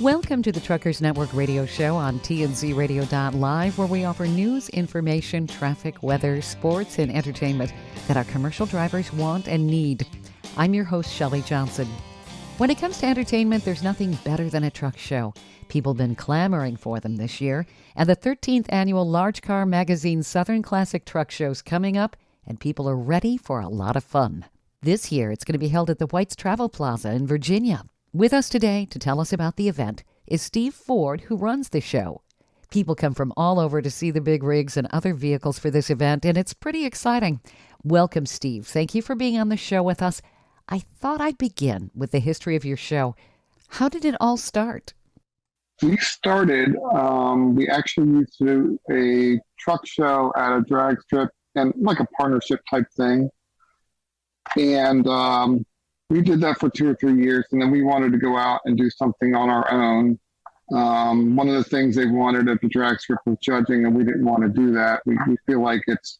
Welcome to the Truckers Network radio show on tnzradio.live, where we offer news, information, traffic, weather, sports, and entertainment that our commercial drivers want and need. I'm your host, Shelley Johnson. When it comes to entertainment, there's nothing better than a truck show. People have been clamoring for them this year, and the 13th annual Large Car Magazine Southern Classic Truck Show's coming up, and people are ready for a lot of fun. This year, it's going to be held at the White's Travel Plaza in Virginia. With us today to tell us about the event is Steve Ford, who runs the show. People come from all over to see the big rigs and other vehicles for this event, and it's pretty exciting. Welcome, Steve. Thank you for being on the show with us. I thought I'd begin with the history of your show. How did it all start? We started, we actually used to do a truck show at a drag strip and like a partnership type thing. And we did that for 2 or 3 years, and then we wanted to go out and do something on our own. One of the things they wanted at the drag strip was judging, and we didn't want to do that. We feel like it's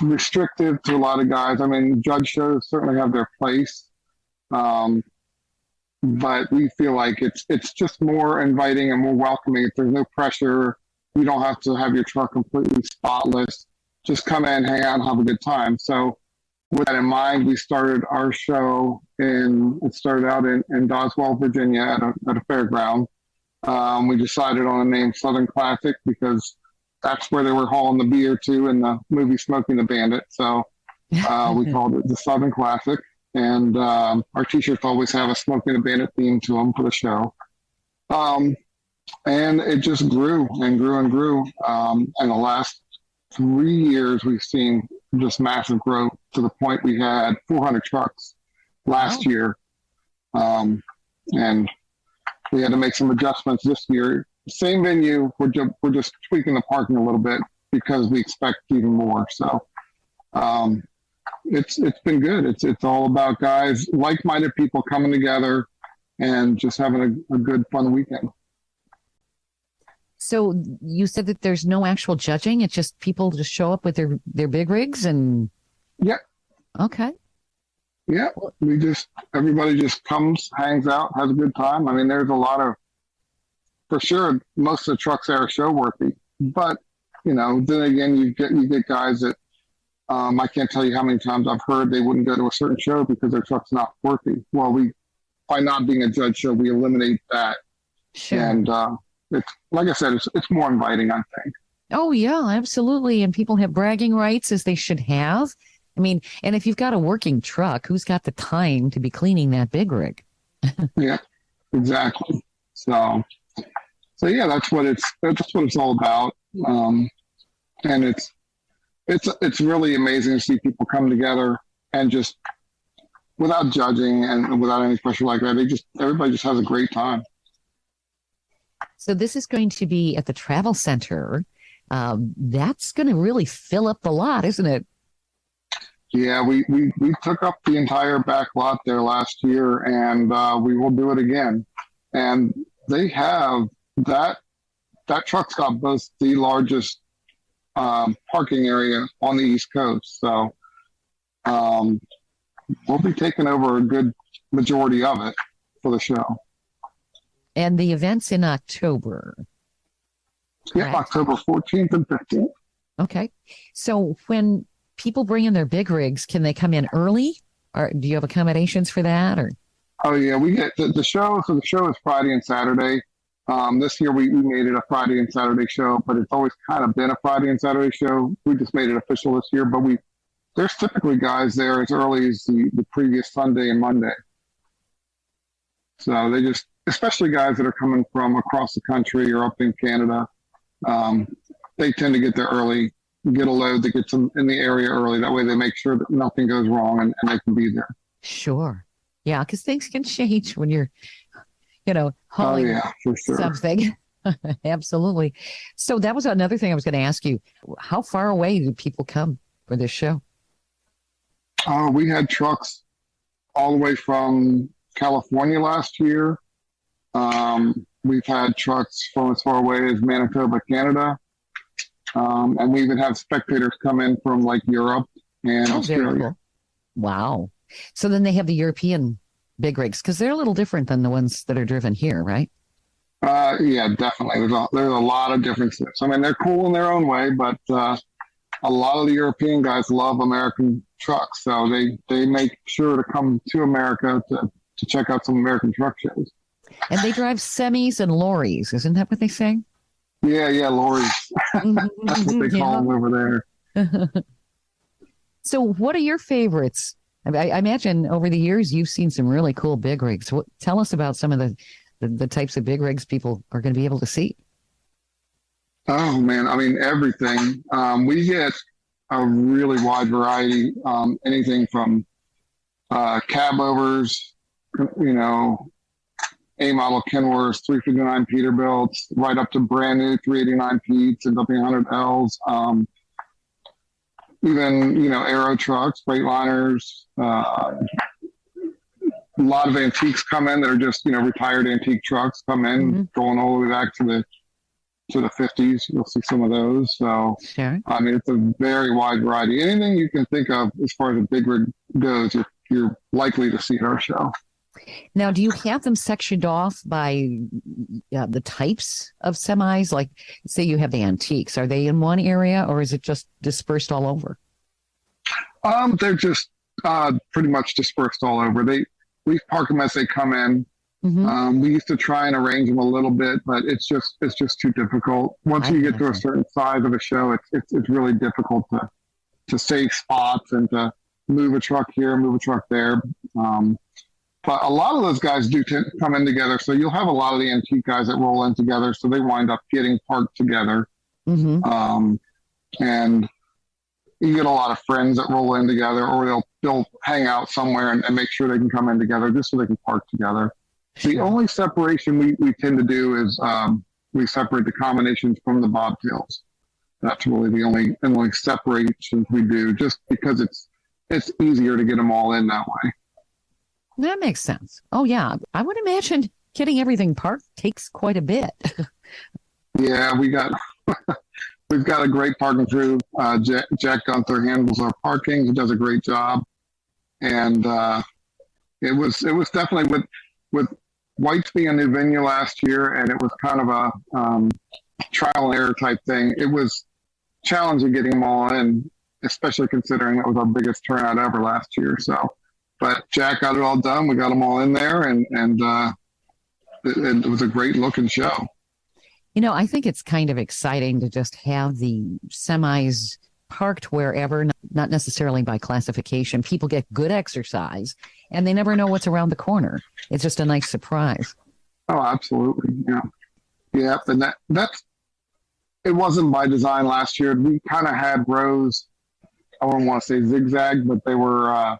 restrictive to a lot of guys. I mean, judge shows certainly have their place, but we feel like it's just more inviting and more welcoming. If there's no pressure, you don't have to have your truck completely spotless. Just come in, hang out, and have a good time. So with that in mind, we started our show it started out in Doswell, Virginia at a fairground. We decided on the name Southern Classic because that's where they were hauling the beer to in the movie Smoking the Bandit. So we called it the Southern Classic. And our t-shirts always have a Smoking the Bandit theme to them for the show. And it just grew and grew and grew. And the last 3 years, we've seen just massive growth to the point we had 400 trucks last year. And we had to make some adjustments this year. Same venue, we're just tweaking the parking a little bit because we expect even more. So it's been good. It's all about guys, like-minded people coming together and just having a good, fun weekend. So you said that there's no actual judging. It's just people just show up with their big rigs and... Yeah. Okay. Yeah. Everybody just comes, hangs out, has a good time. I mean, there's a lot of, for sure, most of the trucks there are show worthy, but then again, you get guys that, I can't tell you how many times I've heard they wouldn't go to a certain show because their truck's not worthy. Well, by not being a judge show, we eliminate that. Sure. And, it's, like I said, it's more inviting, I think. Oh, yeah, absolutely. And people have bragging rights, as they should have. I mean, and if you've got a working truck, who's got the time to be cleaning that big rig? Yeah, exactly. So yeah, that's what it's all about. And it's really amazing to see people come together and just without judging and without any pressure like that. Everybody just has a great time. So this is going to be at the Travel Center. That's going to really fill up the lot, isn't it? Yeah, we took up the entire back lot there last year, and we will do it again. And they have that truck's got both the largest parking area on the East Coast. So we'll be taking over a good majority of it for the show. And the event's in October. Yeah, right? October 14th and 15th. Okay. So when people bring in their big rigs, can they come in early? Or do you have accommodations for that? Or? Oh, yeah. We get the show. So the show is Friday and Saturday. This year we made it a Friday and Saturday show, but it's always kind of been a Friday and Saturday show. We just made it official this year, but there's typically guys there as early as the previous Sunday and Monday. So they especially guys that are coming from across the country or up in Canada, they tend to get there early, get a load that gets them in the area early. That way they make sure that nothing goes wrong and they can be there. Sure. Yeah, because things can change when you're, hauling for sure. something. Absolutely. So that was another thing I was going to ask you. How far away do people come for this show? We had trucks all the way from California last year. We've had trucks from as far away as Manitoba, Canada. And we even have spectators come in from like Europe and Australia. Very cool. Wow. So then they have the European big rigs because they're a little different than the ones that are driven here, right? Yeah, definitely. There's a lot of differences. I mean, they're cool in their own way, but a lot of the European guys love American trucks, so they make sure to come to America to check out some American truck shows. And they drive semis and lorries. Isn't that what they say? Yeah, lorries. That's what they call them over there. So what are your favorites? I imagine over the years you've seen some really cool big rigs. Tell us about some of the types of big rigs people are going to be able to see. Oh man, I mean everything. We get a really wide variety. Anything from cab overs, you know, A model Kenworths, 359 Peterbilts, right up to brand new 389 Pete's and W100Ls. Even, you know, aero trucks, Freightliners. A lot of antiques come in that are just, you know, retired antique trucks come in, going all the way back to the 50s. You'll see some of those. So, Sure. I mean, it's a very wide variety. Anything you can think of as far as a big rig goes, you're likely to see at our show. Now, do you have them sectioned off by the types of semis? Like, say you have the antiques. Are they in one area or is it just dispersed all over? They're just pretty much dispersed all over. We park them as they come in. We used to try and arrange them a little bit, but it's just too difficult. Once you get to a certain size of a show, it's really difficult to save spots and to move a truck here, move a truck there. But a lot of those guys do come in together. So you'll have a lot of the antique guys that roll in together. So they wind up getting parked together. And you get a lot of friends that roll in together, or they'll hang out somewhere and make sure they can come in together just so they can park together. The only separation we tend to do is we separate the combinations from the bobtails. That's really the only separations we do, just because it's easier to get them all in that way. That makes sense. Oh, yeah. I would imagine getting everything parked takes quite a bit. Yeah, we've got a great parking crew. Jack Gunther handles our parking. He does a great job. And it was definitely with White's being a new venue last year, and it was kind of a trial and error type thing. It was challenging getting them all in, especially considering that was our biggest turnout ever last year. So, but Jack got it all done. We got them all in there, and it was a great looking show. You know, I think it's kind of exciting to just have the semis parked wherever, not necessarily by classification. People get good exercise, and they never know what's around the corner. It's just a nice surprise. Oh, absolutely. Yeah. And it wasn't by design last year. We kind of had rows, I wouldn't want to say zigzag, but they were,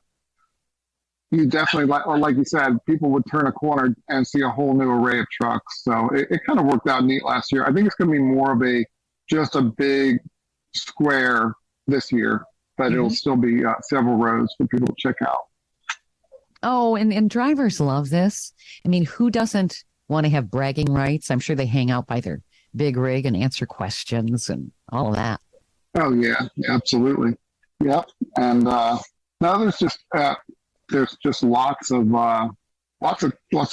you definitely, like you said, people would turn a corner and see a whole new array of trucks. So it kind of worked out neat last year. I think it's going to be more of just a big square this year, but it'll still be several rows for people to check out. Oh, and drivers love this. I mean, who doesn't want to have bragging rights? I'm sure they hang out by their big rig and answer questions and all of that. Oh yeah, absolutely. Yep. And now there's just lots of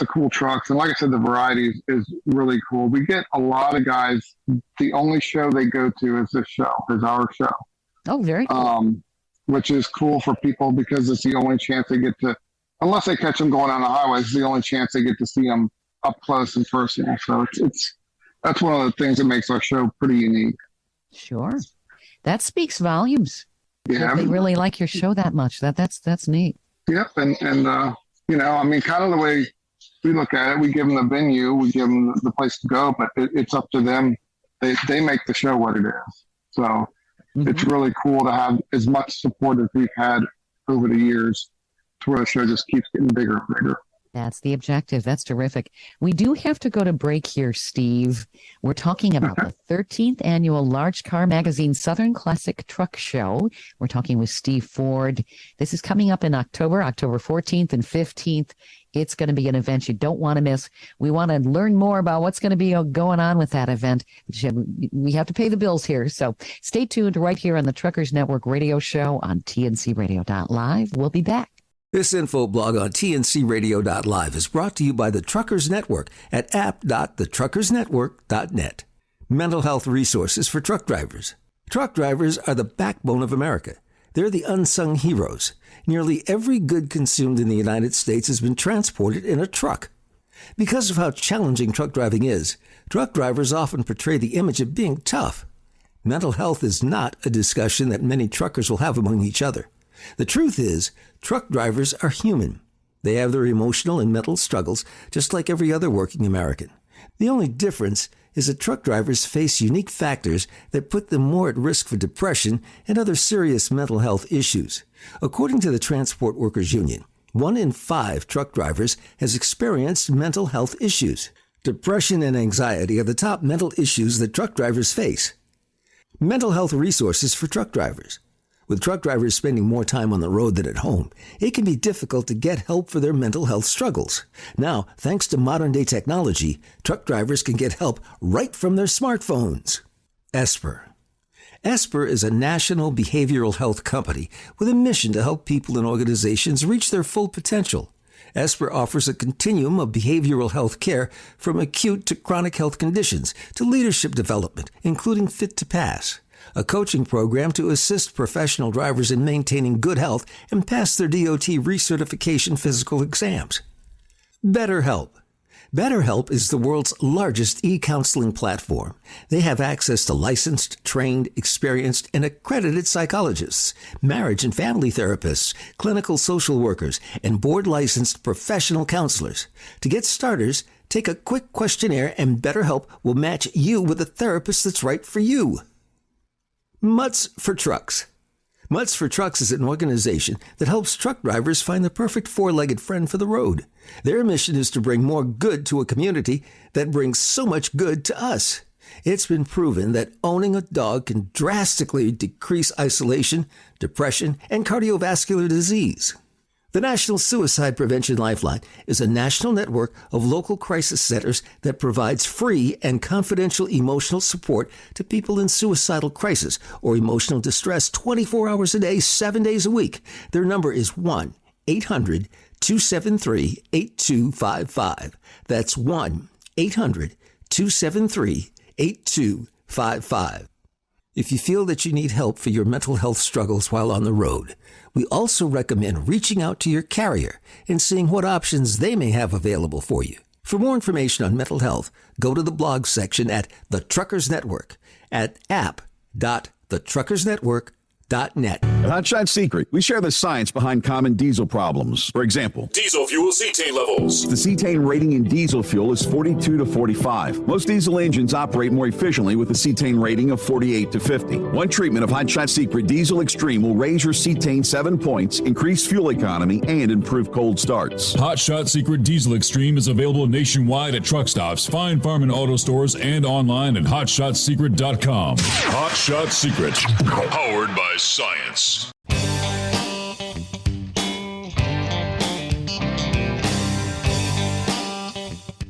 cool trucks, and like I said, the variety is really cool. We get a lot of guys. The only show they go to is our show. Oh, very cool. Which is cool for people because it's the only chance they get to, unless they catch them going on the highway, it's the only chance they get to see them up close and personal. So that's one of the things that makes our show pretty unique. Sure, that speaks volumes. Yeah, they really like your show that much. That's neat. Yep, and you know, I mean, kind of the way we look at it, we give them the venue, we give them the place to go, but it's up to them. They make the show what it is. So it's really cool to have as much support as we've had over the years, to where the show just keeps getting bigger and bigger. That's the objective. That's terrific. We do have to go to break here, Steve. We're talking about the 13th annual Large Car Magazine Southern Classic Truck Show. We're talking with Steve Ford. This is coming up in October 14th and 15th. It's going to be an event you don't want to miss. We want to learn more about what's going to be going on with that event. We have to pay the bills here. So stay tuned right here on the Truckers Network radio show on tncradio.live. We'll be back. This info blog on tncradio.live is brought to you by the Truckers Network at app.thetruckersnetwork.net. Mental health resources for truck drivers. Truck drivers are the backbone of America. They're the unsung heroes. Nearly every good consumed in the United States has been transported in a truck. Because of how challenging truck driving is, truck drivers often portray the image of being tough. Mental health is not a discussion that many truckers will have among each other. The truth is, truck drivers are human. They have their emotional and mental struggles just like every other working American. The only difference is that truck drivers face unique factors that put them more at risk for depression and other serious mental health issues. According to the Transport Workers Union, 1 in 5 truck drivers has experienced mental health issues. Depression and anxiety are the top mental issues that truck drivers face. Mental health resources for truck drivers. With truck drivers spending more time on the road than at home, it can be difficult to get help for their mental health struggles. Now, thanks to modern-day technology, truck drivers can get help right from their smartphones. Esper. Esper is a national behavioral health company with a mission to help people and organizations reach their full potential. Esper offers a continuum of behavioral health care from acute to chronic health conditions to leadership development, including Fit to Pass, a coaching program to assist professional drivers in maintaining good health and pass their DOT recertification physical exams. BetterHelp. BetterHelp is the world's largest e-counseling platform. They have access to licensed, trained, experienced, and accredited psychologists, marriage and family therapists, clinical social workers, and board-licensed professional counselors. To get starters, take a quick questionnaire and BetterHelp will match you with a therapist that's right for you. Mutts for Trucks. Mutts for Trucks is an organization that helps truck drivers find the perfect four-legged friend for the road. Their mission is to bring more good to a community that brings so much good to us. It's been proven that owning a dog can drastically decrease isolation, depression, and cardiovascular disease. The National Suicide Prevention Lifeline is a national network of local crisis centers that provides free and confidential emotional support to people in suicidal crisis or emotional distress 24 hours a day, 7 days a week. Their number is 1-800-273-8255. That's 1-800-273-8255. If you feel that you need help for your mental health struggles while on the road, we also recommend reaching out to your carrier and seeing what options they may have available for you. For more information on mental health, go to the blog section at The Truckers Network at app.thetruckersnetwork.net. At Hotshot Secret, we share the science behind common diesel problems. For example, diesel fuel cetane levels. The cetane rating in diesel fuel is 42 to 45. Most diesel engines operate more efficiently with a cetane rating of 48 to 50. One treatment of Hotshot Secret Diesel Extreme will raise your cetane 7 points, increase fuel economy, and improve cold starts. Hotshot Secret Diesel Extreme is available nationwide at truck stops, fine farm and auto stores, and online at hotshotsecret.com. Hotshot Secret, powered by science.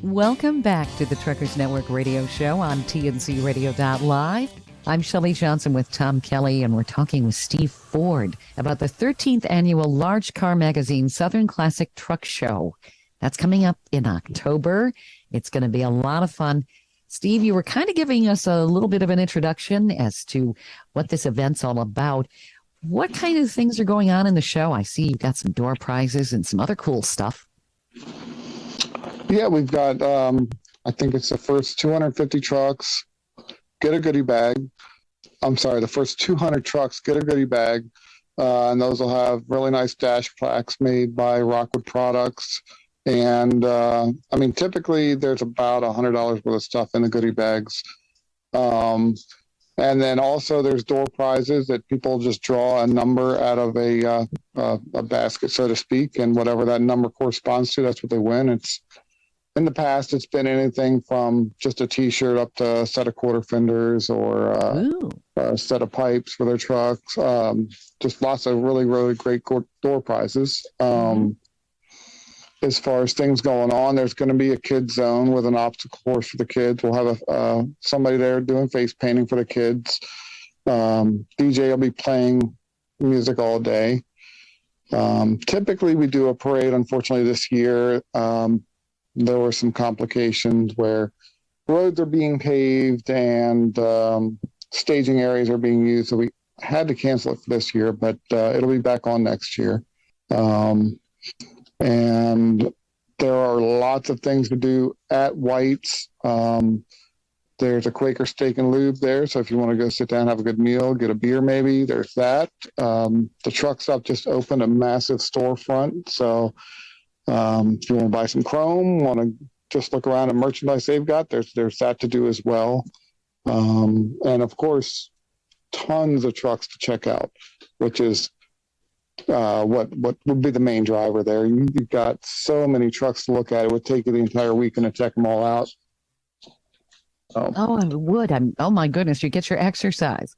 Welcome back to the Truckers Network radio show on TNCradio.live. I'm Shelley Johnson with Tom Kelly, and we're talking with Steve Ford about the 13th annual Large Car Magazine Southern Classic Truck Show. That's coming up in October. It's going to be a lot of fun. Steve, you were kind of giving us a little bit of an introduction as to what this event's all about. What kind of things are going on in the show? I see you've got some door prizes and some other cool stuff. Yeah, we've got, I think it's the first 250 trucks, get a goodie bag. I'm sorry, the first 200 trucks, get a goodie bag. And those will have really nice dash plaques made by Rockwood Products. And, typically there's about $100 worth of stuff in the goodie bags. And then also there's door prizes that people just draw a number out of a basket, so to speak, and whatever that number corresponds to, that's what they win. In the past, it's been anything from just a T-shirt up to a set of quarter fenders or a set of pipes for their trucks. Just lots of really, really great door prizes. As far as things going on, there's going to be a kids zone with an obstacle course for the kids. We'll have somebody there doing face painting for the kids. DJ will be playing music all day. Typically, we do a parade. Unfortunately, this year, there were some complications where roads are being paved and staging areas are being used. So we had to cancel it for this year, but it'll be back on next year. And there are lots of things to do at White's. There's a Quaker Steak and Lube there. So if you want to go sit down, have a good meal, get a beer maybe, there's that. The truck stop just opened a massive storefront. So if you want to buy some chrome, want to just look around at merchandise they've got, there's that to do as well. And of course, tons of trucks to check out, which is what would be the main driver there. You've got so many trucks to look at. It would take you the entire weekend to check them all out. Oh, I would. Oh my goodness, you get your exercise.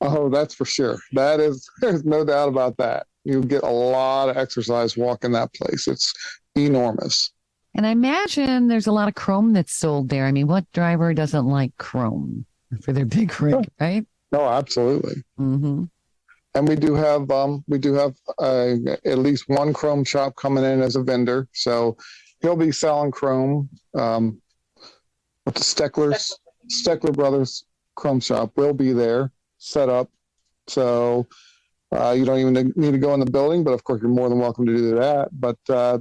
Oh, that's for sure. There's no doubt about that. You get a lot of exercise walking that place. It's enormous. And I imagine there's a lot of chrome that's sold there. I mean, what driver doesn't like chrome for their big rig, right? No, absolutely. Mm-hmm. And we do have at least one chrome shop coming in as a vendor. So he'll be selling chrome. With the Steckler Brothers Chrome Shop will be there, set up. So you don't even need to go in the building, but of course you're more than welcome to do that. But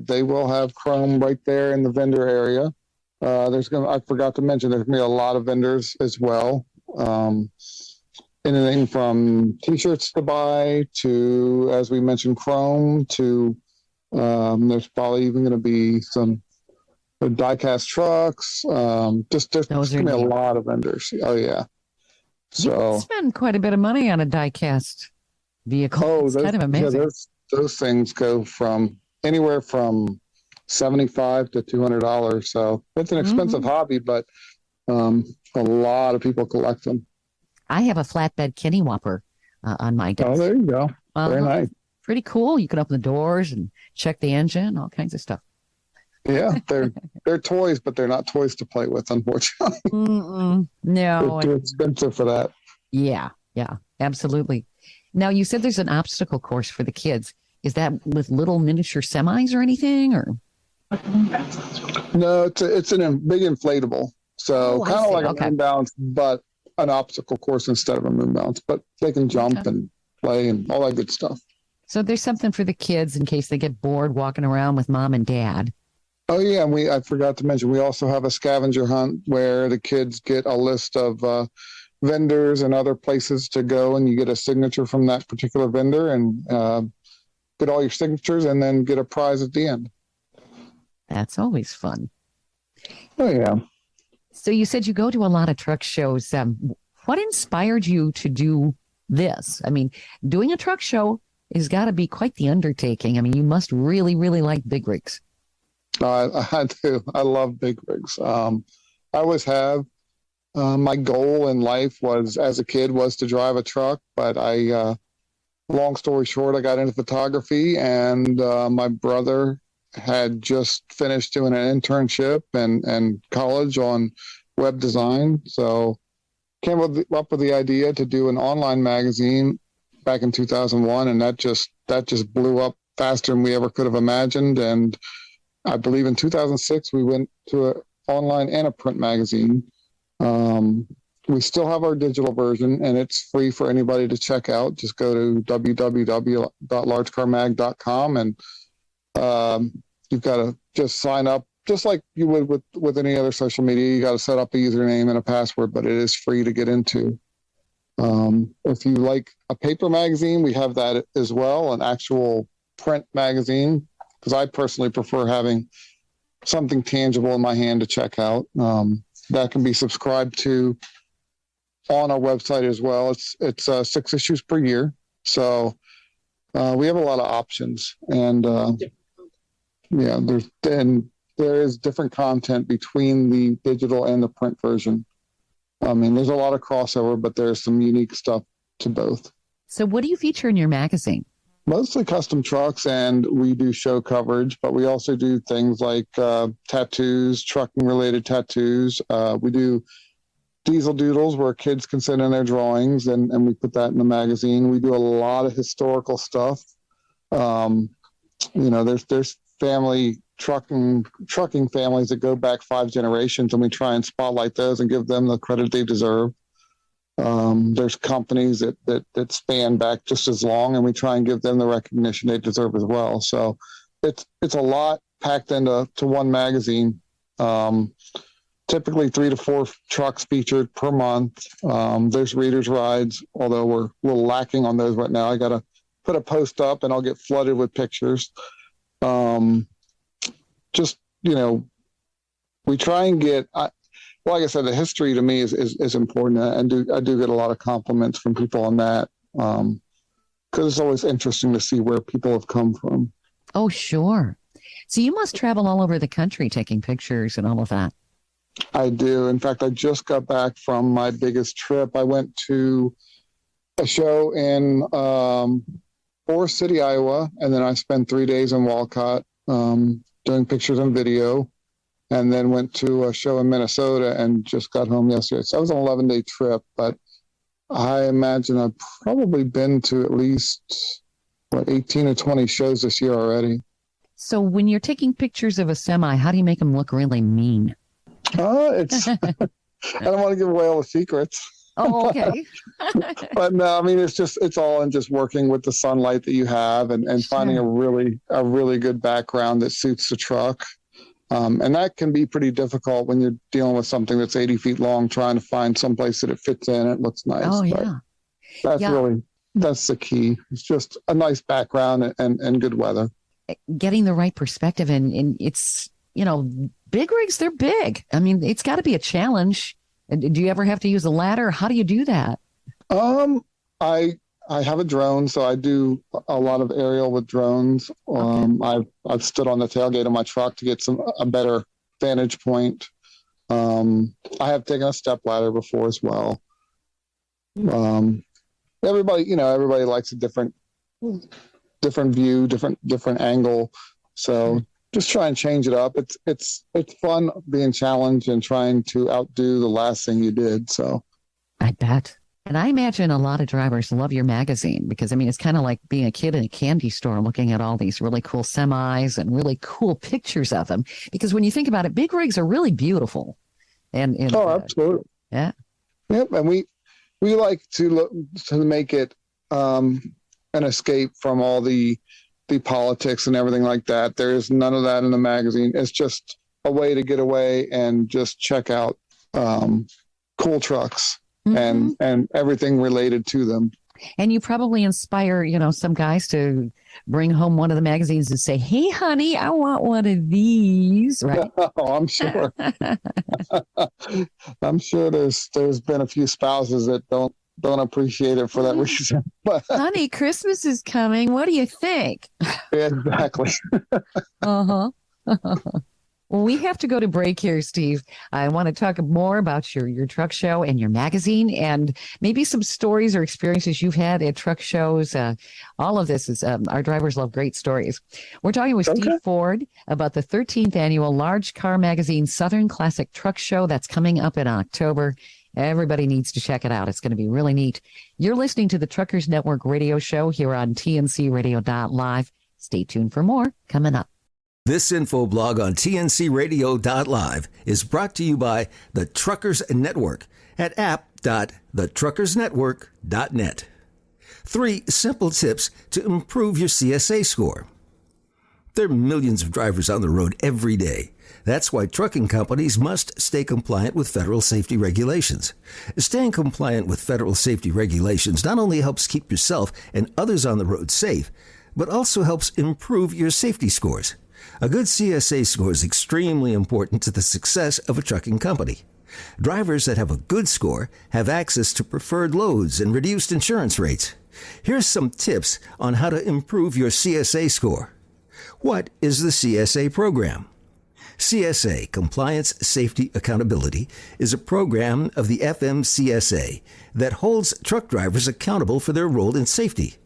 they will have chrome right there in the vendor area. I forgot to mention, there's going to be a lot of vendors as well. Anything from T-shirts to buy to, as we mentioned, chrome to there's probably even going to be some die-cast trucks. There's going to be a lot of vendors. Oh, yeah. So you spend quite a bit of money on a die-cast vehicle. Oh, it's kind of amazing. Yeah, those things go from anywhere from $75 to $200. So it's an expensive hobby, but a lot of people collect them. I have a flatbed Kenny Whopper on my desk. Oh, there you go. Very nice. Pretty cool. You can open the doors and check the engine, all kinds of stuff. Yeah, they're toys, but they're not toys to play with, unfortunately. No. They're too expensive for that. Yeah, absolutely. Now, you said there's an obstacle course for the kids. Is that with little miniature semis or anything? Or no, it's a big inflatable. So kind of like a moon bounce, but an obstacle course instead of a moon bounce. But they can jump and play and all that good stuff. So there's something for the kids in case they get bored walking around with mom and dad. Oh, yeah. And I forgot to mention, we also have a scavenger hunt where the kids get a list of vendors and other places to go, and you get a signature from that particular vendor and get all your signatures and then get a prize at the end. That's always fun. Oh, yeah. So you said you go to a lot of truck shows. What inspired you to do this? I mean, doing a truck show has got to be quite the undertaking. I mean, you must really, really like big rigs. I do. I love big rigs. I always have. My goal in life was, as a kid, was to drive a truck. But long story short, I got into photography, and my brother had just finished doing an internship and college on web design. So came up with the idea to do an online magazine back in 2001, and that just blew up faster than we ever could have imagined. And I believe in 2006, we went to an online and a print magazine. We still have our digital version, and it's free for anybody to check out. Just go to www.largecarmag.com, and you've got to just sign up, just like you would with any other social media. You got to set up a username and a password, but it is free to get into. If you like a paper magazine, we have that as well, an actual print magazine, because I personally prefer having something tangible in my hand to check out. That can be subscribed to on our website as well. It's 6 issues per year, so we have a lot of options, and there is different content between the digital and the print version. I mean, there's a lot of crossover, but there's some unique stuff to both. So what do you feature in your magazine? Mostly custom trucks, and we do show coverage, but we also do things like tattoos, trucking-related tattoos. We do diesel doodles where kids can send in their drawings, and we put that in the magazine. We do a lot of historical stuff. There's trucking families that go back 5 generations, and we try and spotlight those and give them the credit they deserve. There's companies that span back just as long, and we try and give them the recognition they deserve as well. So it's a lot packed into one magazine. Typically 3 to 4 trucks featured per month. There's readers' rides, although we're a little lacking on those right now. I got to put a post up and I'll get flooded with pictures. We try and get, like I said, the history to me is important. I do get a lot of compliments from people on that, because it's always interesting to see where people have come from. Oh, sure. So you must travel all over the country taking pictures and all of that. I do. In fact, I just got back from my biggest trip. I went to a show in Forest City, Iowa, and then I spent 3 days in Walcott doing pictures and video, and then went to a show in Minnesota and just got home yesterday. So that was an 11-day trip, but I imagine I've probably been to at least 18 or 20 shows this year already. So when you're taking pictures of a semi, how do you make them look really mean? It's I don't want to give away all the secrets. Oh, okay. But no, I mean, it's all in just working with the sunlight that you have and finding a really good background that suits the truck. And that can be pretty difficult when you're dealing with something that's 80 feet long, trying to find someplace that it fits in. It looks nice. Oh, yeah. But that's the key. It's just a nice background and good weather. Getting the right perspective. And it's, big rigs, they're big. I mean, it's got to be a challenge. Do you ever have to use a ladder? How do you do that? I have a drone, so I do a lot of aerial with drones. Okay. I've stood on the tailgate of my truck to get a better vantage point. I have taken a step ladder before as well. Everybody likes a different view, different angle. So just try and change it up. It's fun being challenged and trying to outdo the last thing you did. So I bet. And I imagine a lot of drivers love your magazine because, I mean, it's kind of like being a kid in a candy store looking at all these really cool semis and really cool pictures of them. Because when you think about it, big rigs are really beautiful. And absolutely. Yeah. Yep. And we like to make it an escape from all the politics and everything like that. There is none of that in the magazine. It's just a way to get away and just check out cool trucks. Mm-hmm. and everything related to them. And you probably inspire, some guys to bring home one of the magazines and say, "Hey, honey, I want one of these." Right? Oh, I'm sure. I'm sure there's been a few spouses that don't appreciate it for that reason. But honey, Christmas is coming. What do you think? Exactly. Uh-huh. Well, we have to go to break here, Steve. I want to talk more about your truck show and your magazine and maybe some stories or experiences you've had at truck shows. All of this is, our drivers love great stories. We're talking with Steve Ford about the 13th annual Large Car Magazine Southern Classic Truck Show that's coming up in October. Everybody needs to check it out. It's going to be really neat. You're listening to the Truckers Network radio show here on TNCRadio.live. Stay tuned for more coming up. This info blog on TNCRadio.live is brought to you by the Truckers Network at app.thetruckersnetwork.net. 3 simple tips to improve your CSA score. There are millions of drivers on the road every day. That's why trucking companies must stay compliant with federal safety regulations. Staying compliant with federal safety regulations not only helps keep yourself and others on the road safe, but also helps improve your safety scores. A good CSA score is extremely important to the success of a trucking company. Drivers that have a good score have access to preferred loads and reduced insurance rates. Here's some tips on how to improve your CSA score. What is the CSA program? CSA, Compliance, Safety, Accountability, is a program of the FMCSA that holds truck drivers accountable for their role in safety.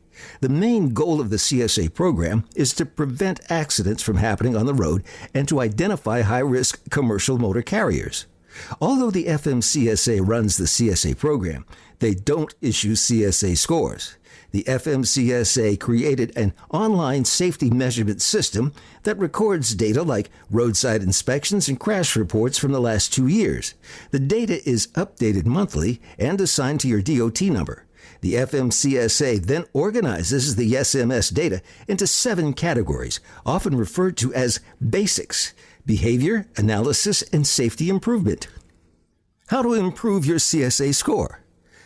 The main goal of the CSA program is to prevent accidents from happening on the road and to identify high-risk commercial motor carriers. Although the FMCSA runs the CSA program, they don't issue CSA scores. The FMCSA created an online safety measurement system that records data like roadside inspections and crash reports from the last 2 years. The data is updated monthly and assigned to your DOT number. The FMCSA then organizes the SMS data into 7 categories, often referred to as basics: behavior, analysis, and safety improvement. How to improve your CSA score?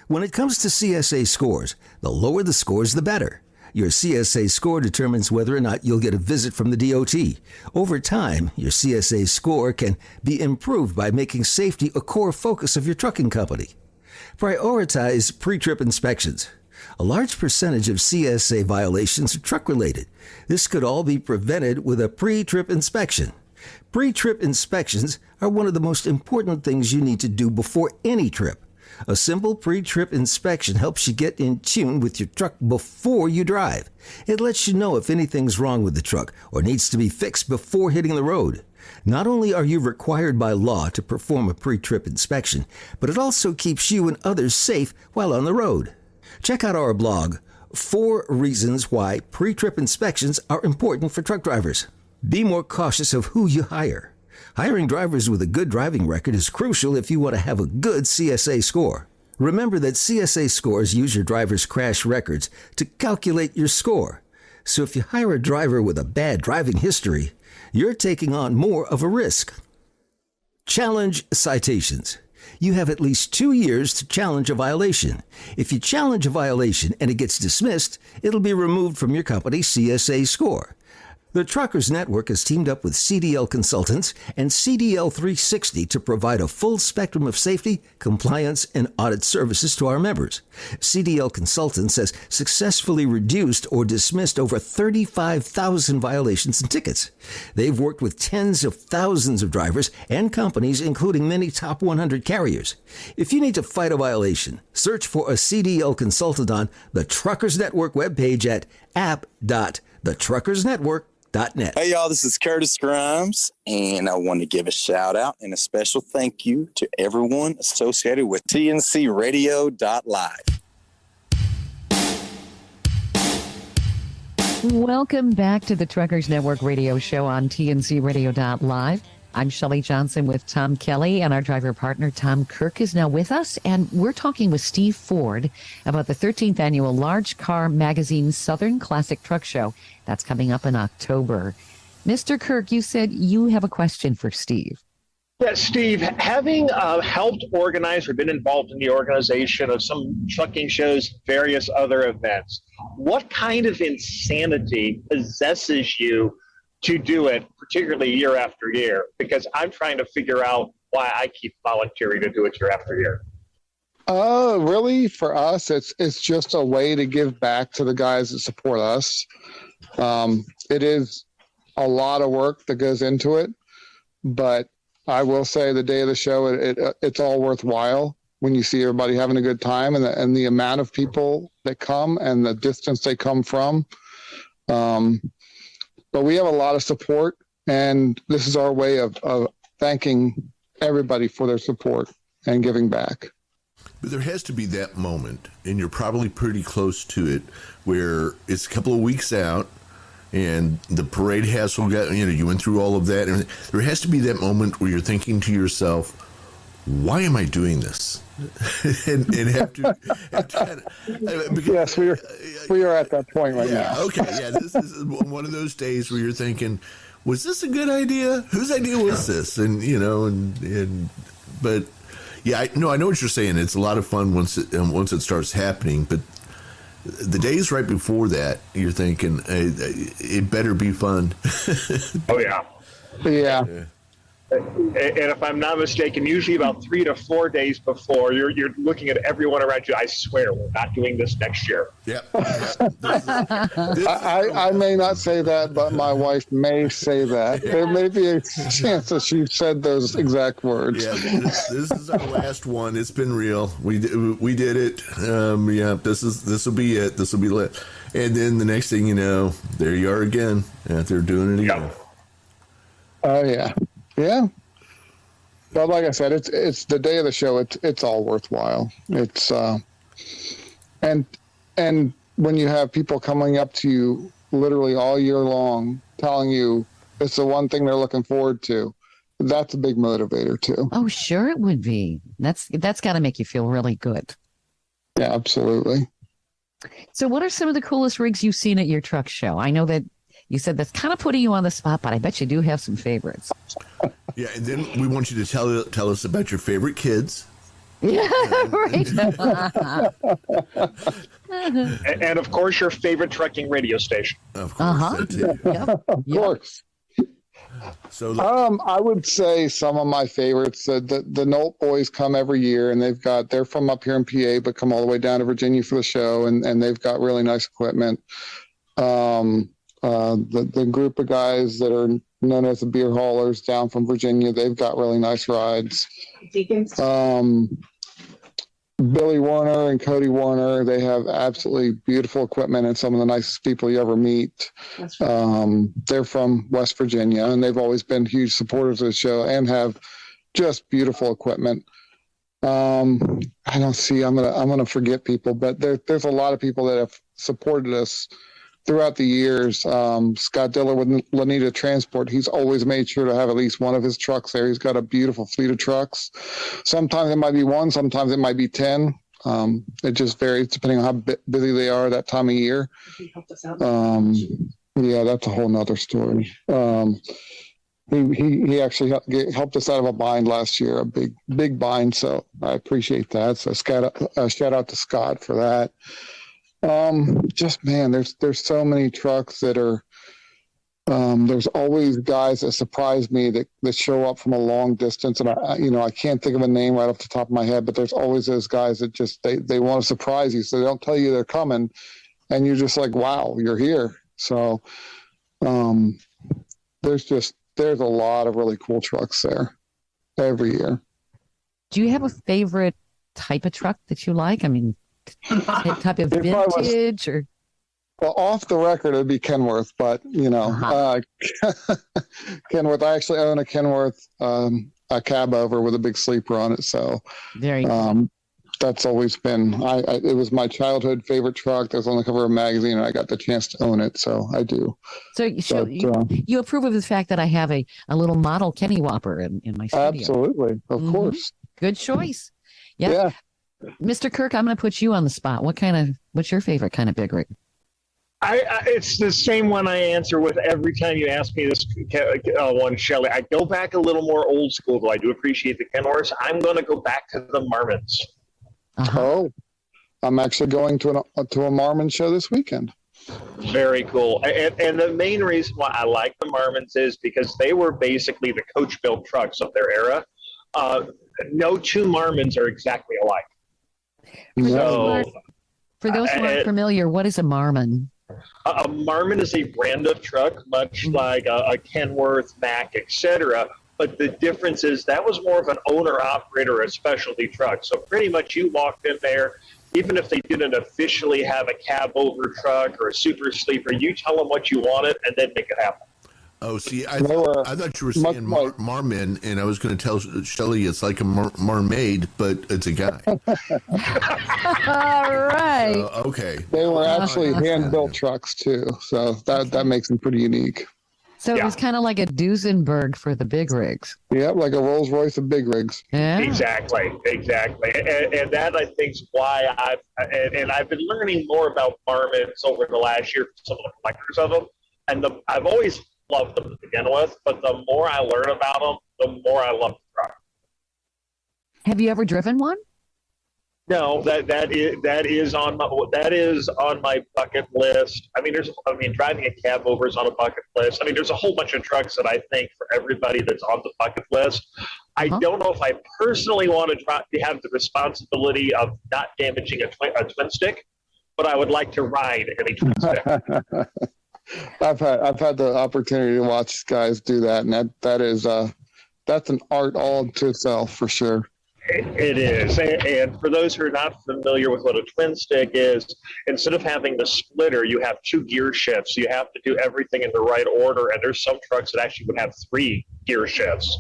When it comes to CSA scores, the lower the scores, the better. Your CSA score determines whether or not you'll get a visit from the DOT. Over time, your CSA score can be improved by making safety a core focus of your trucking company. Prioritize pre-trip inspections. A large percentage of CSA violations are truck-related. This could all be prevented with a pre-trip inspection. Pre-trip inspections are one of the most important things you need to do before any trip. A simple pre-trip inspection helps you get in tune with your truck before you drive. It lets you know if anything's wrong with the truck or needs to be fixed before hitting the road. Not only are you required by law to perform a pre-trip inspection, but it also keeps you and others safe while on the road. Check out our blog, 4 Reasons Why Pre-Trip Inspections Are Important for Truck Drivers. Be more cautious of who you hire. Hiring drivers with a good driving record is crucial if you want to have a good CSA score. Remember that CSA scores use your driver's crash records to calculate your score. So if you hire a driver with a bad driving history, you're taking on more of a risk. Challenge citations. You have at least 2 years to challenge a violation. If you challenge a violation and it gets dismissed, it'll be removed from your company's CSA score. The Truckers Network has teamed up with CDL Consultants and CDL 360 to provide a full spectrum of safety, compliance, and audit services to our members. CDL Consultants has successfully reduced or dismissed over 35,000 violations and tickets. They've worked with tens of thousands of drivers and companies, including many top 100 carriers. If you need to fight a violation, search for a CDL Consultant on the Truckers Network webpage at app.thetruckersnetwork.net. Hey y'all, this is Curtis Grimes, and I want to give a shout out and a special thank you to everyone associated with TNCRadio.live. Welcome back to the Truckers Network radio show on TNCRadio.live. I'm Shelley Johnson with Tom Kelly, and our driver partner Tom Kirk is now with us, and we're talking with Steve Ford about the 13th annual Large Car Magazine Southern Classic Truck Show. That's coming up in October. Mr. Kirk, you said you have a question for Steve. Yes, Steve, having helped organize or been involved in the organization of some trucking shows, various other events, what kind of insanity possesses you to do it, particularly year after year? Because I'm trying to figure out why I keep volunteering to do it year after year. Really, for us, it's just a way to give back to the guys that support us. It is a lot of work that goes into it, but I will say the day of the show, it's all worthwhile when you see everybody having a good time and the amount of people that come and the distance they come from. But we have a lot of support, and this is our way of thanking everybody for their support and giving back. But there has to be that moment, and you're probably pretty close to it, where it's a couple of weeks out, and the parade hassle got, you went through all of that, and there has to be that moment where you're thinking to yourself, why am I doing this? and have to kind of, because, yes, we are at that point right now. Okay, yeah, this is one of those days where you're thinking, was this a good idea? Whose idea was this? And but yeah, I know what you're saying. It's a lot of fun once it starts happening, but the days right before that, you're thinking it better be fun. Oh yeah. And if I'm not mistaken, usually about 3 to 4 days before, you're looking at everyone around you. I swear, we're not doing this next year. Yeah. I may not say that, but my wife may say that. There may be a chance that she said those exact words. Yeah, this is our last one. It's been real. We did it. This will be it. This will be lit. And then the next thing you know, there you are again. Out there doing it again. Oh yeah. Yeah, but like I said, it's the day of the show. It's all worthwhile. It's and when you have people coming up to you literally all year long telling you it's the one thing they're looking forward to, that's a big motivator too. Oh, sure it would be. That's got to make you feel really good. Yeah, absolutely. So what are some of the coolest rigs you've seen at your truck show? I know that you said that's kind of putting you on the spot, but I bet you do have some favorites. Yeah, and then we want you to tell us about your favorite kids. Yeah, right. And of course, your favorite trucking radio station. Of course, that too. Yep. Of course. So, I would say some of my favorites. The Nolt boys come every year, and they're from up here in PA, but come all the way down to Virginia for the show, and they've got really nice equipment. The group of guys that are known as the beer haulers down from Virginia, they've got really nice rides. Billy Warner and Cody Warner, they have absolutely beautiful equipment and some of the nicest people you ever meet. They're from West Virginia, and they've always been huge supporters of the show and have just beautiful equipment. I don't see. I'm gonna forget people, but there's a lot of people that have supported us throughout the years. Scott Diller with Lanita Transport, he's always made sure to have at least one of his trucks there. He's got a beautiful fleet of trucks. Sometimes it might be one, sometimes it might be 10. It just varies depending on how busy they are that time of year. Yeah, that's a whole nother story. He actually helped us out of a bind last year, a big bind. So I appreciate that. So shout out to Scott for that. There's so many trucks that are, there's always guys that surprise me that show up from a long distance. And I can't think of a name right off the top of my head, but there's always those guys that just, they want to surprise you. So they don't tell you they're coming and you're just like, wow, you're here. So, there's a lot of really cool trucks there every year. Do you have a favorite type of truck that you like? I mean, type of vintage or? Well, off the record, it'd be Kenworth, but Kenworth. I actually own a Kenworth, a cab over with a big sleeper on it. So very cool. That's always been. It was my childhood favorite truck. That was on the cover of a magazine, and I got the chance to own it, so I do. So you approve of the fact that I have a little model Kenny Whopper in my studio? Absolutely, of course. Good choice. Yeah. Mr. Kirk, I'm going to put you on the spot. What's your favorite kind of big rig? It's the same one I answer with every time you ask me this one, Shelley. I go back a little more old school, though I do appreciate the Kenworths. I'm going to go back to the Marmons. Oh, I'm actually going to a Marmon show this weekend. Very cool. And the main reason why I like the Marmons is because they were basically the coach-built trucks of their era. No two Marmons are exactly alike. For those who aren't familiar, what is a Marmon? A Marmon is a brand of truck, much like a Kenworth, Mack, etc. But the difference is that was more of an owner-operator, a specialty truck. So pretty much you walked in there, even if they didn't officially have a cab-over truck or a super sleeper, you tell them what you wanted and then make it happen. Oh, see, I thought you were saying Marmon, and I was going to tell Shelley it's like a mermaid, but it's a guy. All right. Okay. They were actually hand-built trucks, too, so that makes them pretty unique. So it was kind of like a Duesenberg for the big rigs. Yeah, like a Rolls Royce of big rigs. Yeah. Exactly. And that, I think, is why I've been learning more about Marmons over the last year from some of the collectors of them. And I've always loved them to begin with, but the more I learn about them, the more I love the truck. Have you ever driven one? No, that is on my bucket list. I mean, driving a cab over is on a bucket list. I mean, there's a whole bunch of trucks that I think for everybody that's on the bucket list. I don't know if I personally want to have the responsibility of not damaging a twin stick, but I would like to ride a twin stick. I've had the opportunity to watch guys do that, and that's an art all to itself for sure. It is. And for those who are not familiar with what a twin stick is, instead of having the splitter, you have two gear shifts. You have to do everything in the right order, and there's some trucks that actually would have 3 gear shifts.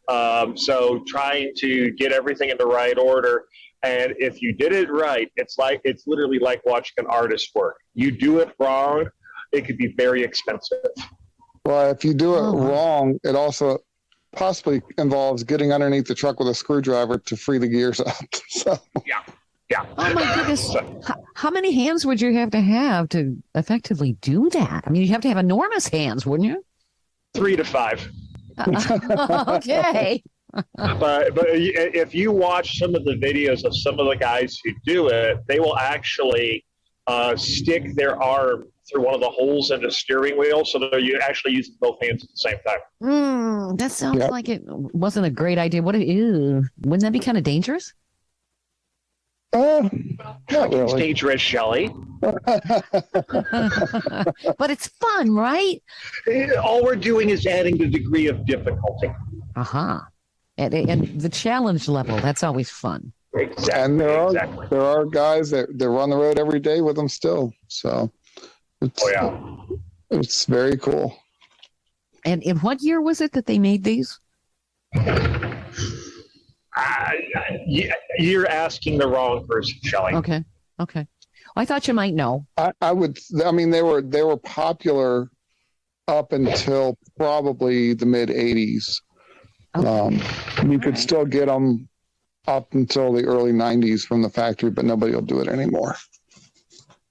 So trying to get everything in the right order, And if you did it right, it's literally like watching an artist work. You do it wrong, it could be very expensive. Well, if you do it wrong, it also possibly involves getting underneath the truck with a screwdriver to free the gears up. So. Yeah. Oh my goodness. How many hands would you have to effectively do that? I mean, you'd have to have enormous hands, wouldn't you? 3 to 5. Okay. But if you watch some of the videos of some of the guys who do it, they will actually stick their arm through one of the holes in the steering wheel, so that you actually using both hands at the same time. That sounds like it wasn't a great idea. Wouldn't that be kind of dangerous? Not It's really. dangerous, Shelley. But it's fun, right? All we're doing is adding the degree of difficulty. And the challenge level, that's always fun. Exactly. And there are guys that run the road every day with them still. So it's very cool. And in what year was it that they made these? You're asking the wrong person, Shelley. Okay. Well, I thought you might know. I mean, they were popular up until probably the mid 80s. You could still get them up until the early 90s from the factory, but nobody will do it anymore.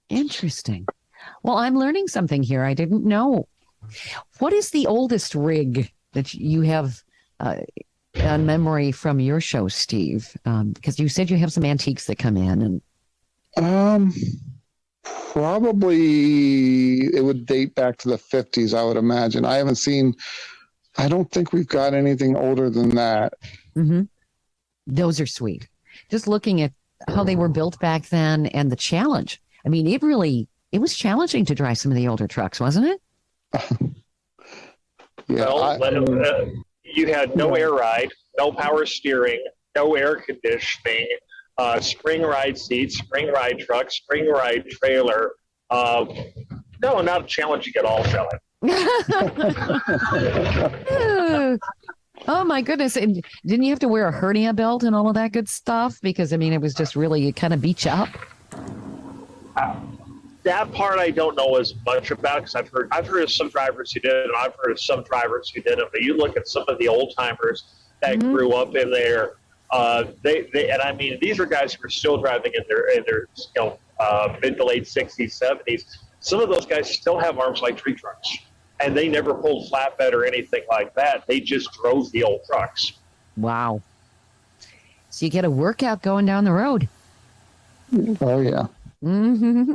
Interesting. Well, I'm learning something here I didn't know. What is the oldest rig that you have on memory from your show, Steve? Because you said you have some antiques that come in. And probably it would date back to the 50s, I would imagine. I don't think we've got anything older than that. Mm-hmm. Those are sweet. Just looking at how they were built back then and the challenge. I mean, it was challenging to drive some of the older trucks, wasn't it? You had no air ride, no power steering, no air conditioning, spring ride seats, spring ride truck, spring ride trailer. No, not challenging at all, Shelley. Oh my goodness. And didn't you have to wear a hernia belt and all of that good stuff? Because I mean, it was just really, it kind of beat you up. That part I don't know as much about, because I've heard of some drivers who did it, and I've heard of some drivers who didn't. But you look at some of the old timers that grew up in there. And I mean, these are guys who are still driving in their mid to late 60s, 70s. Some of those guys still have arms like tree trunks, and they never pulled flatbed or anything like that. They just drove the old trucks. Wow. So you get a workout going down the road. Oh yeah. Mm-hmm.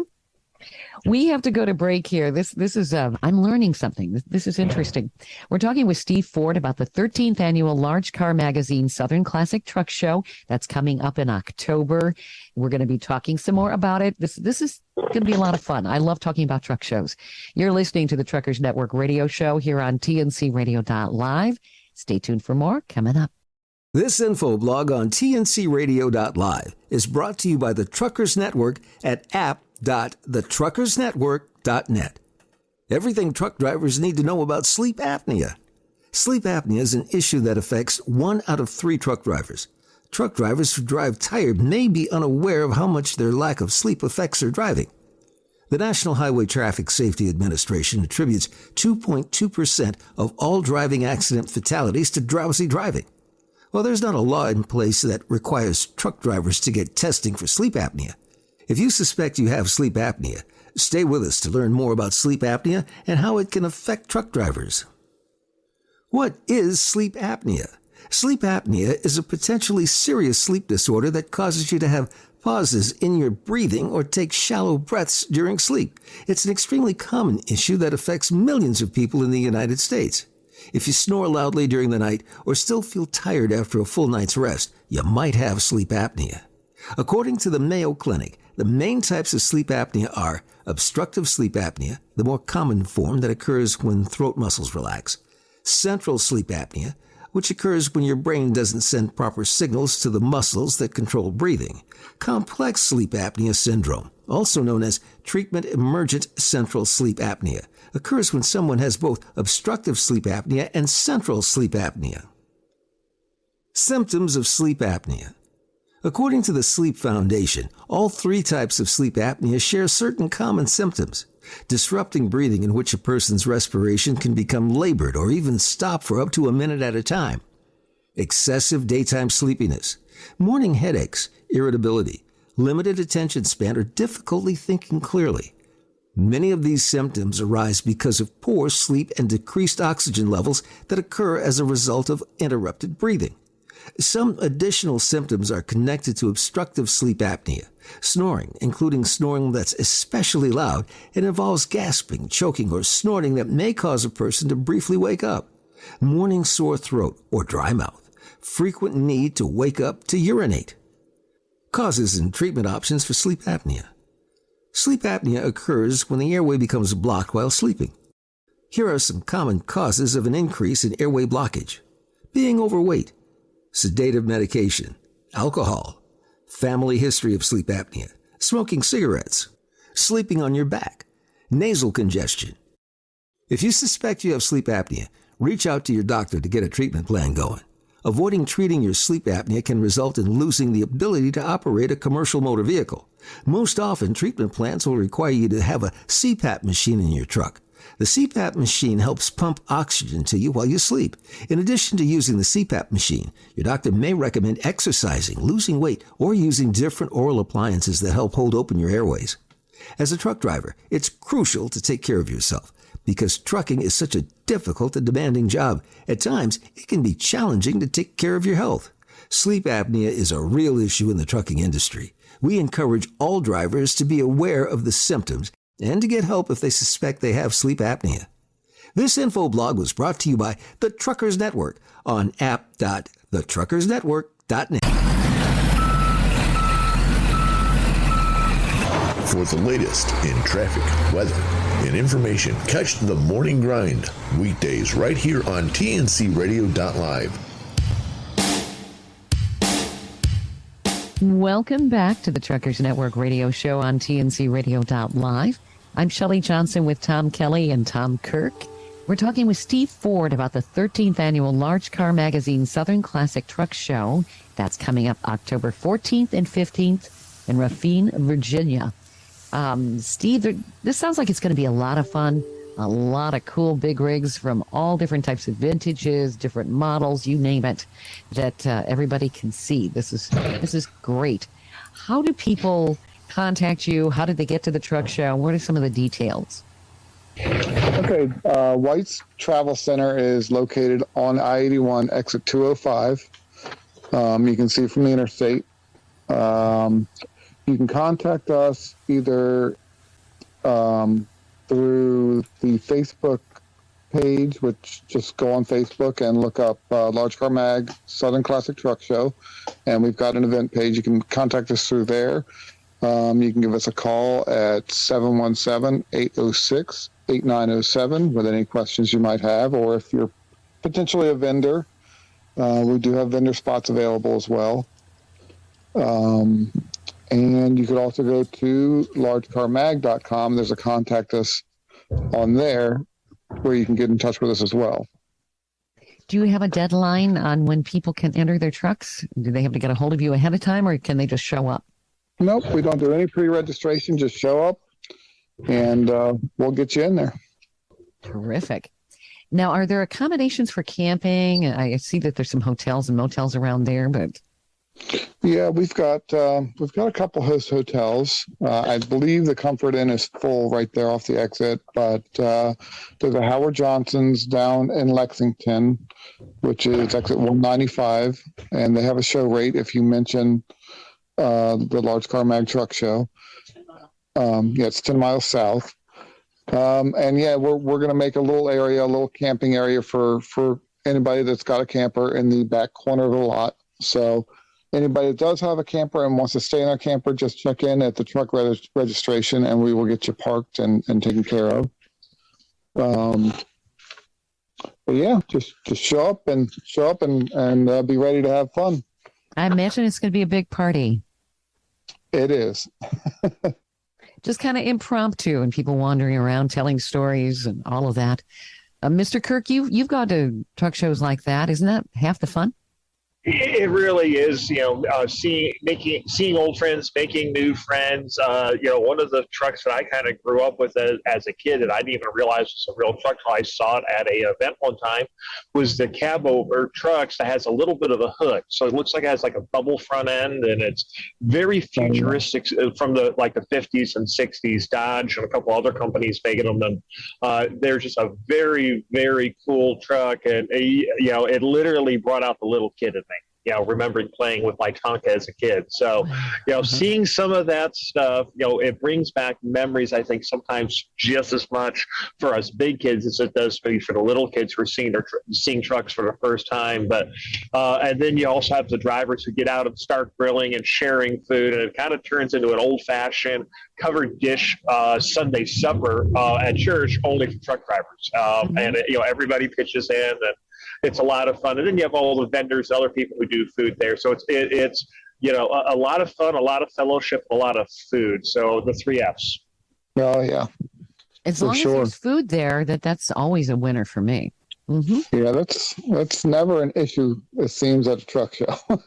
We have to go to break here. This is I'm learning something. This is interesting. We're talking with Steve Ford about the 13th annual Large Car Magazine Southern Classic Truck Show that's coming up in October. We're going to be talking some more about it. This is going to be a lot of fun. I love talking about truck shows. You're listening to the Truckers Network radio show here on TNCRadio.live. Stay tuned for more coming up. This info blog on TNCRadio.live is brought to you by the Truckers Network at app.thetruckersnetwork.net. Everything truck drivers need to know about sleep apnea. Sleep apnea is an issue that affects 1 out of 3 truck drivers. Truck drivers who drive tired may be unaware of how much their lack of sleep affects their driving. The National Highway Traffic Safety Administration attributes 2.2% of all driving accident fatalities to drowsy driving. Well, there's not a law in place that requires truck drivers to get testing for sleep apnea. If you suspect you have sleep apnea, stay with us to learn more about sleep apnea and how it can affect truck drivers. What is sleep apnea? Sleep apnea is a potentially serious sleep disorder that causes you to have pauses in your breathing or take shallow breaths during sleep. It's an extremely common issue that affects millions of people in the United States. If you snore loudly during the night or still feel tired after a full night's rest, you might have sleep apnea. According to the Mayo Clinic, the main types of sleep apnea are obstructive sleep apnea, the more common form that occurs when throat muscles relax, central sleep apnea, which occurs when your brain doesn't send proper signals to the muscles that control breathing, complex sleep apnea syndrome, also known as treatment emergent central sleep apnea, occurs when someone has both obstructive sleep apnea and central sleep apnea. Symptoms of sleep apnea. According to the Sleep Foundation, all three types of sleep apnea share certain common symptoms. Disrupting breathing, in which a person's respiration can become labored or even stop for up to a minute at a time. Excessive daytime sleepiness, morning headaches, irritability, limited attention span, or difficulty thinking clearly. Many of these symptoms arise because of poor sleep and decreased oxygen levels that occur as a result of interrupted breathing. Some additional symptoms are connected to obstructive sleep apnea. Snoring, including snoring that's especially loud, and involves gasping, choking, or snorting that may cause a person to briefly wake up. Morning sore throat or dry mouth. Frequent need to wake up to urinate. Causes and treatment options for sleep apnea. Sleep apnea occurs when the airway becomes blocked while sleeping. Here are some common causes of an increase in airway blockage. Being overweight, sedative medication, alcohol, family history of sleep apnea, smoking cigarettes, sleeping on your back, nasal congestion. If you suspect you have sleep apnea, reach out to your doctor to get a treatment plan going. Avoiding treating your sleep apnea can result in losing the ability to operate a commercial motor vehicle. Most often, treatment plans will require you to have a CPAP machine in your truck. The CPAP machine helps pump oxygen to you while you sleep. In addition to using the CPAP machine, your doctor may recommend exercising, losing weight, or using different oral appliances that help hold open your airways. As a truck driver, it's crucial to take care of yourself because trucking is such a difficult and demanding job. At times, it can be challenging to take care of your health. Sleep apnea is a real issue in the trucking industry. We encourage all drivers to be aware of the symptoms and to get help if they suspect they have sleep apnea. This info blog was brought to you by the Truckers Network on app.thetruckersnetwork.net. For the latest in traffic, weather, and information, catch the Morning Grind weekdays right here on tncradio.live. Welcome back to the Truckers Network radio show on tncradio.live. I'm Shelley Johnson with Tom Kelly and Tom Kirk. We're talking with Steve Ford about the 13th annual Large Car Magazine Southern Classic Truck Show. That's coming up October 14th and 15th in Racine, Virginia. Steve, this sounds like it's going to be a lot of fun. A lot of cool big rigs from all different types of vintages, different models, you name it, that everybody can see. This is great. How do people contact you? How did they get to the truck show? What are some of the details? Okay, White's Travel Center is located on I-81, exit 205. You can see from the interstate. You can contact us either through the Facebook page, which just go on Facebook and look up Large Car Mag Southern Classic Truck Show, and we've got an event page. You can contact us through there. You can give us a call at 717-806-8907 with any questions you might have, or if you're potentially a vendor, we do have vendor spots available as well. And you could also go to largecarmag.com. There's a contact us on there where you can get in touch with us as well. Do you have a deadline on when people can enter their trucks? Do they have to get a hold of you ahead of time, or can they just show up? Nope, we don't do any pre-registration. Just show up, and we'll get you in there. Terrific. Now, are there accommodations for camping? I see that there's some hotels and motels around there, but... Yeah, we've got a couple host hotels. I believe the Comfort Inn is full right there off the exit, but there's a Howard Johnson's down in Lexington, which is exit 195, and they have a show rate if you mention the Large Car Mag Truck Show. It's 10 miles south. And yeah, we're going to make a little camping area for anybody that's got a camper in the back corner of the lot. So anybody that does have a camper and wants to stay in our camper, just check in at the truck registration, and we will get you parked and taken care of. But yeah, just show up and be ready to have fun. I imagine it's going to be a big party. It is. Just kind of impromptu and people wandering around telling stories and all of that. Mr. Kirk, you've gone to truck shows like that. Isn't that half the fun? It really is, seeing old friends, making new friends. One of the trucks that I kind of grew up with as a kid, and I didn't even realize it was a real truck until I saw it at a event one time, was the cab over trucks that has a little bit of a hood. So it looks like it has like a bubble front end, and it's very futuristic from the 50s and 60s. Dodge and a couple other companies making them. And they're just a very, very cool truck, and it literally brought out the little kid in me. Remembering playing with my Tonka as a kid. So, seeing some of that stuff, it brings back memories, I think, sometimes just as much for us big kids as it does for the little kids who are seeing trucks for the first time. But, and then you also have the drivers who get out and start grilling and sharing food, and it kind of turns into an old-fashioned covered dish Sunday supper at church, only for truck drivers. And, everybody pitches in, and it's a lot of fun. And then you have all the vendors, other people who do food there. So it's a lot of fun, a lot of fellowship, a lot of food. So the 3 Fs. Oh, yeah. As long as there's food there, that's always a winner for me. Mm-hmm. Yeah, that's never an issue, it seems, at a truck show for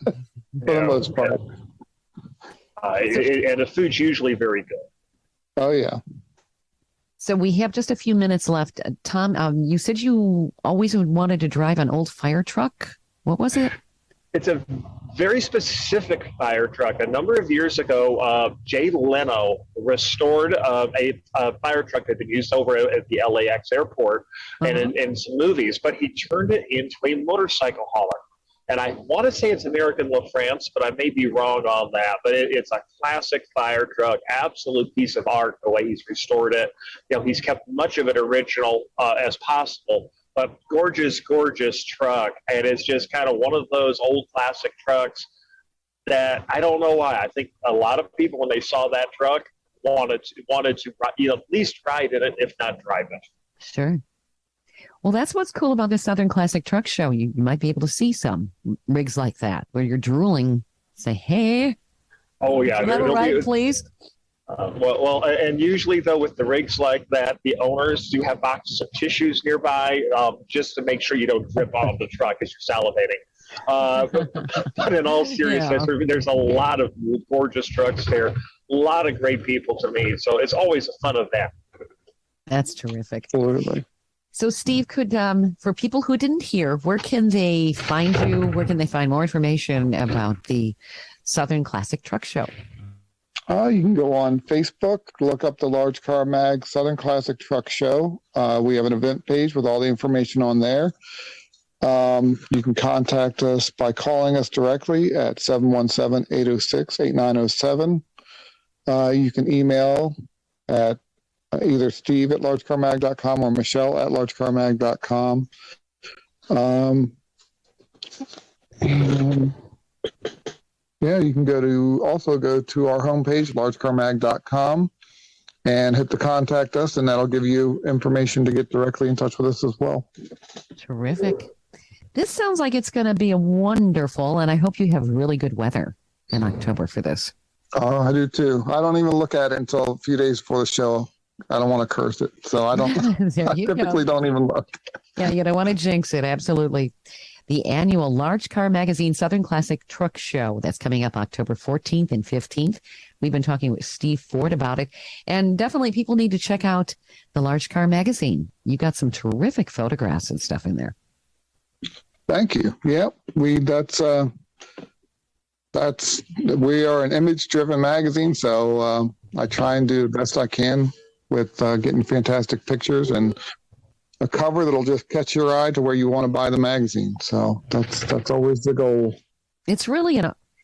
the most part. And the food's usually very good. Oh, yeah. So we have just a few minutes left. Tom, you said you always wanted to drive an old fire truck. What was it? It's a very specific fire truck. A number of years ago, Jay Leno restored a fire truck that had been used over at the LAX airport and in some movies, but he turned it into a motorcycle hauler. And I want to say it's American La France, but I may be wrong on that. But it's a classic fire truck, absolute piece of art, the way he's restored it. He's kept much of it original as possible, but gorgeous, gorgeous truck. And it's just kind of one of those old classic trucks that I don't know why. I think a lot of people, when they saw that truck, wanted to at least ride in it, if not drive it. Sure. Well, that's what's cool about the Southern Classic Truck Show. You might be able to see some rigs like that where you're drooling. Say, hey. Oh, yeah. Can I have a ride, please? Well, and usually, though, with the rigs like that, the owners do have boxes of tissues nearby just to make sure you don't drip on the truck as you're salivating. But in all seriousness, there's a lot of gorgeous trucks there, a lot of great people to meet. So it's always a fun event. That's terrific. Absolutely. So, Steve, could for people who didn't hear, where can they find you? Where can they find more information about the Southern Classic Truck Show? You can go on Facebook, look up the Large Car Mag Southern Classic Truck Show. We have an event page with all the information on there. You can contact us by calling us directly at 717-806-8907. You can email at either Steve at largecarmag.com or Michelle at largecarmag.com. You can go to our homepage, largecarmag.com, and hit the contact us, and that'll give you information to get directly in touch with us as well. Terrific. This sounds like it's going to be a wonderful, and I hope you have really good weather in October for this. Oh, I do too. I don't even look at it until a few days before the show. I don't want to curse it, so I don't. I typically don't even look. Yeah, you don't want to jinx it. Absolutely. The annual Large Car Magazine Southern Classic Truck Show that's coming up October 14th and 15th. We've been talking with Steve Ford about it, and definitely people need to check out the Large Car Magazine. You got some terrific photographs and stuff in there. Thank you. Yep, we are an image-driven magazine, so I try and do the best I can with getting fantastic pictures and a cover that'll just catch your eye to where you want to buy the magazine. So that's always the goal. It's really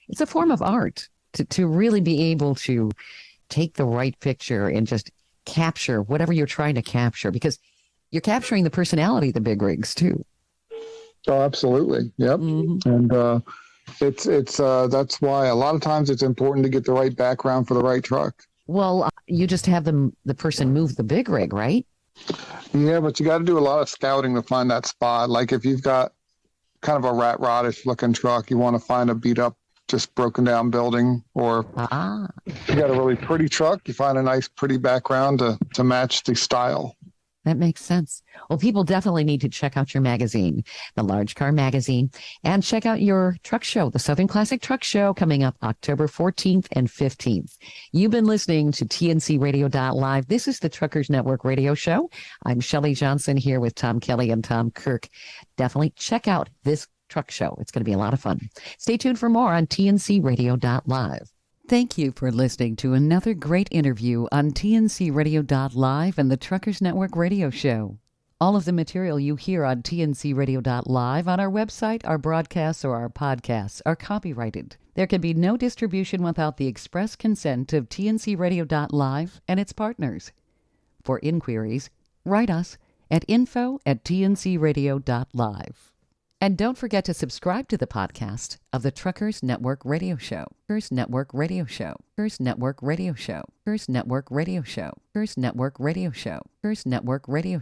it's a form of art to really be able to take the right picture and just capture whatever you're trying to capture, because you're capturing the personality of the big rigs too. Oh, absolutely. Yep. Mm-hmm. And it's that's why a lot of times it's important to get the right background for the right truck. Well, you just have the person move the big rig, right? Yeah, but you got to do a lot of scouting to find that spot. Like if you've got kind of a rat rodish looking truck, you want to find a beat up, just broken down building, or you got a really pretty truck, you find a nice pretty background to match the style. That makes sense. Well, people definitely need to check out your magazine, the Large Car Magazine, and check out your truck show, the Southern Classic Truck Show, coming up October 14th and 15th. You've been listening to TNCRadio.live. This is the Truckers Network Radio Show. I'm Shelley Johnson here with Tom Kelly and Tom Kirk. Definitely check out this truck show. It's going to be a lot of fun. Stay tuned for more on TNCRadio.live. Thank you for listening to another great interview on TNCRadio.live and the Truckers Network Radio Show. All of the material you hear on TNCRadio.live on our website, our broadcasts, or our podcasts are copyrighted. There can be no distribution without the express consent of TNCRadio.live and its partners. For inquiries, write us at info@tncradio.live. And don't forget to subscribe to the podcast of the Truckers Network Radio Show. Truckers Network Radio Show. Truckers Network Radio Show. Truckers Network Radio Show. Truckers Network Radio Show. Truckers Network Radio Show.